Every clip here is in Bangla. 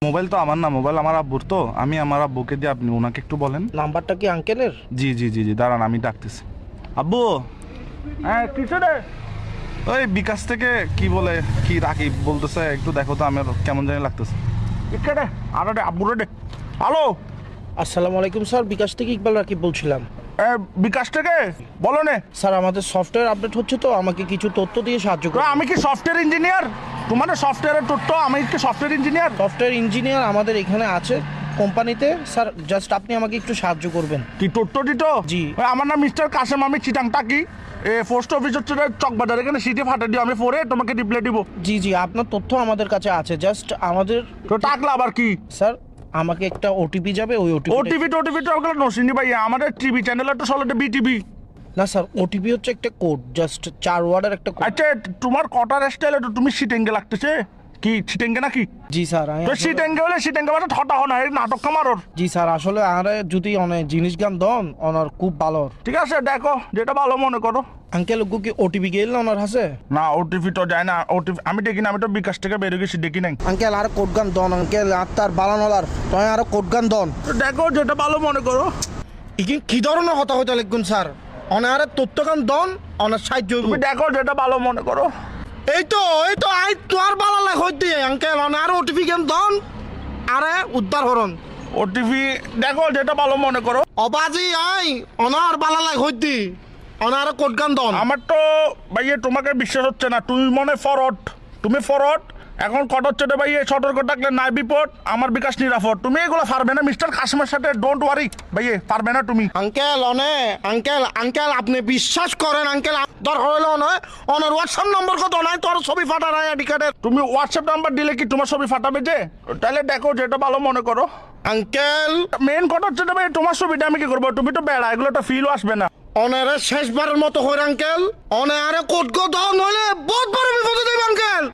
মোবাইল তো আমার না, মোবাইল আমার আব্বুর, তো আমি আমার আব্বুকে দিয়ে আপনি ওনাকে একটু বলেন। নাম্বারটা কি আঙ্কেলের? জি জি জি জি, দাঁড়ান আমি ডাকতেছি। আব্বু, হ্যাঁ কিছু রে। ওই বিকাশ থেকে কি বলে কি রাকিব বলতেছে, একটু দেখো তো, আমার কেমন জানি লাগতেছে। ইকে রে আরে রে আব্বু রে। হ্যালো, আসসালামু আলাইকুম স্যার, বিকাশ থেকে ইকবাল রাকিব বলছিলাম। বিকাশ থেকে বলো নে। স্যার আমাদের সফটওয়্যার আপডেট হচ্ছে, তো আমাকে কিছু তথ্য দিয়ে সাহায্য করুন। আমি কি সফটওয়্যার ইঞ্জিনিয়ার? তোমার সফটওয়্যারের তথ্য, আমি কি সফটওয়্যার ইঞ্জিনিয়ার? সফটওয়্যার ইঞ্জিনিয়ার আমাদের এখানে আছে কোম্পানিতে। স্যার জাস্ট আপনি আমাকে একটু সাহায্য করবেন। কি তথ্য দিত? জি। আমার নাম মিস্টার কাসেম, আমি চিটাংটা কি পোস্ট অফিস হচ্ছে চকবাজার, এখানে সিটি ফাটা দিও, আমি পরে তোমাকে রিপ্লাই দিব। জি জি, আপনার তথ্য আমাদের কাছে আছে, জাস্ট আমাদের তো টাকলা আবার কি? স্যার আমাকে একটা ওটিপি যাবে, ওই ওটিভি তো ওগুলো নসিনি ভাই, আমাদের টিভি চ্যানেল তো চলে বিটিভি। না স্যার, ওটিপি হচ্ছে একটা কোড, জাস্ট 4 ওয়ার্ডের একটা কোড। আচ্ছা, তোমার কটার স্টাইলে তো তুমি সিটেঙ্গে লাগতেছে, কি সিটেঙ্গে নাকি? জি স্যার তো সিটেঙ্গে হলে সিটেঙ্গে মানে ঠটা হনা, এই নাটক কামারর। জি স্যার, আসলে আরে যদি অনেক জিনিস গান দন ওনার খুব ভালো। ঠিক আছে, দেখো যেটা ভালো মনে করো। আঙ্কেল ওগু কি ওটিপি গেল না ওনার হাসে? না, ওটিভি তো যায় না, ওটিভি আমি দেখি না, আমি তো বিকাশ থেকে বেরিয়ে গেছি, দেখি নাই। আঙ্কেল আর কোড গান দন, আঙ্কেল আত্মার বালানলার তয় আর কোড গান দন। তো দেখো যেটা ভালো মনে করো। ইকি কি ধরনের হতা হইতে লিখুন স্যার, অনার তথ্য গান দন, অনার সাহায্য হইবো। তুমি দেখো যেটা ভালো মনে করো। এই তো আই তোর বালা লাগ হইতে আঙ্কেল অনার ওটিপি গান দন, আরে উদ্ধার হরন। ওটিভি দেখো যেটা ভালো মনে করো। অবাজি আই অনার বালা লাগ হইতে অনার কোড গান দন। আমার তো ভাইয়ে তোমাকে বিশ্বাস হচ্ছে না, তুমি মনে ফরওয়ার্ড, তুমি ফরওয়ার্ড। এখন কট হচ্ছে রে ভাইয়ে, সতর্ক থাকলে নাই বিপদ, আমার বিকাশ নিরাপদ। তুমি এগুলো পারবে না মিস্টার কাসিমের সাথে, ডোন্ট ওয়ারি ভাইয়ে, পারবে না তুমি। আঙ্কেল আঙ্কেল আপনি বিশ্বাস করেন আঙ্কেল, দরকার হইলো নয় অনার হোয়াটসঅ্যাপ নম্বর কত নাই, তোর ছবি ফাটা নাই আইডি কার্ডের। তুমি হোয়াটসঅ্যাপ নাম্বার দিলে কি তোমার ছবি ফাটাবে যে? তাহলে দেখো যেটা ভালো মনে করো। আঙ্কেল মেন কথা হচ্ছে ভাই, তোমার ছবিটা আমি কি করবো? তুমি তো বেড়া, এগুলো তো ফিলও আসবে না। অনারে শেষবারের মতো হইর আঙ্কেল, অনারে কোট গো দাও, নইলে বহুত বড় বিপদে দেব আঙ্কেল।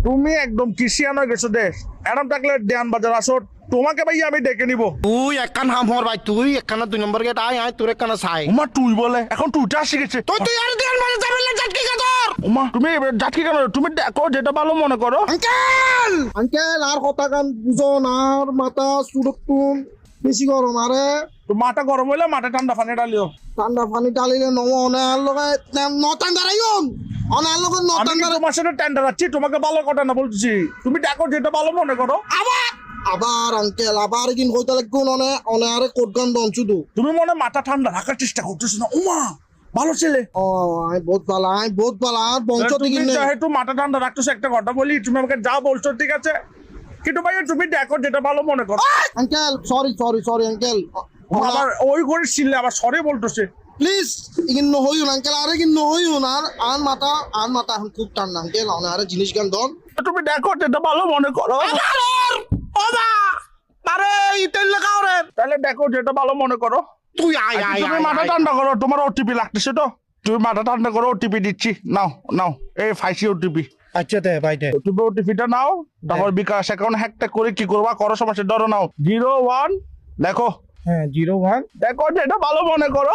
তুমি একদম কিসিয়ান হয়ে গেছো দেশ, এরম থাকলে দেয়ান বাজার আসো, তোমাকে ভাই আমি ডেকে নিবো। তুই একখান হাম হর ভাই, তুই একখানা 2 নম্বর গেট আয় তোর একখানা ছাই। উমা তুই বলে, এখন তুইটা শিখেছে। তুই আর দেন মানে যাবেন না জাটকি কাদর। উমা তুমি যাচ্ছি কেন? তুমি দেখো যেটা ভালো মনে করো। আঙ্কেল আর কথা গান বুঝন, আর মাথা সুরক্ষণ বেশি গরম, আরে তো মাথা গরম হইলে মাথা ঠান্ডা পানি ডালিও। ঠান্ডা পানি ডালিলে নম অনার লগে নটান দাঁড়াইন, অনার লগে আমি নটান কি দাঁড়াই। তোমার সাথে টেন্ডার আছি, তোমাকে ভালো কথা না বলছি। তুমি দেখো যেটা ভালো মনে করো। আবার আঙ্কেল আবার কিন কইতে লাগুন, অনারে কোট গান দন শুধু। তুমি মনে মাথা ঠান্ডা রাখার চেষ্টা করতেছো না। উমা ভালো ছেলে, ও আই বহুত ভালো আর বংশ তুমি থেকে নেই। যেহেতু মাথা ঠান্ডা রাখতেছো, একটা কথা বলি, তুমি আমাকে যা বলছো ঠিক আছে, কিন্তু ভাই তুমি দেখো যেটা ভালো মনে করো। আঙ্কেল সরি আঙ্কেল, আবার ওই করে ছিলে আবার সরে বলতেছে। প্লিজ ইগিন নহইউন আঙ্কেল, আরে ইগিন নহইউন, আর মাথা এখন খুব টান আঙ্কেল, অনারে জিনিস গান দন। তুমি দেখো যেটা ভালো মনে করো। আরে ইতেল লাগাও রে। তাহলে দেখো যেটা ভালো মনে করো। তুই আয় তুমি মাথা ঠান্ডা করো, তোমার ওটিপি লাগতেছে তো, তুমি মাথা ঠান্ডা করো, ওটিপি দিচ্ছি, নাও এই ফাইসি ওটিপি। আচ্ছা দে ভাই দে। তুমি ওটিপিটা নাও, তারপর বিকাশ অ্যাকাউন্ট হ্যাকটা করে কি করবা করো, সমস্যা ধরো নাও 01 দেখো। হ্যাঁ 01 দেখো যেটা ভালো মনে করো।